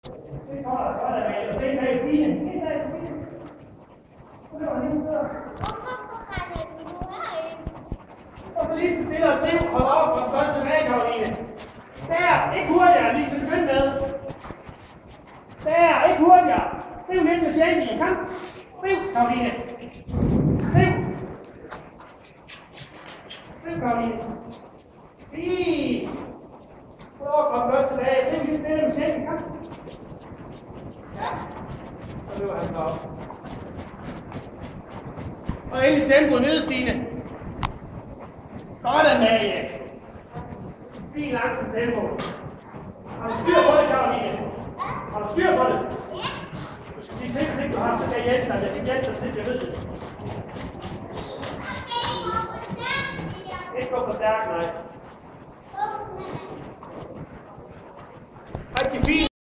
Det kommer der godt af, og se bag Stine. Helt bag Stine. Det var lige før. Og så lige så stille og driv. Hold op og godt tilbage, Karoline. Der, ikke hurtigere, lige til at begynde med. Der, ikke hurtigere. Driv lidt med sjældningen. Kom. Driv, Karoline. Driv. Driv, Karoline. Fint. Kom godt tilbage. Driv lige stille med sjældningen. Kom. Og løber han så op. Og endelig tempoet ned, Stine. Godt, Amalie. Fint langsomt tempo. Har du styr på det, Karoline? Har du styr på det? Du skal sige til, hvis ikke du har, så kan jeg hjælpe dig. Jeg kan hjælpe dig til, jeg ved det. Ikke gå for stærkt, nej. Rigtig fint.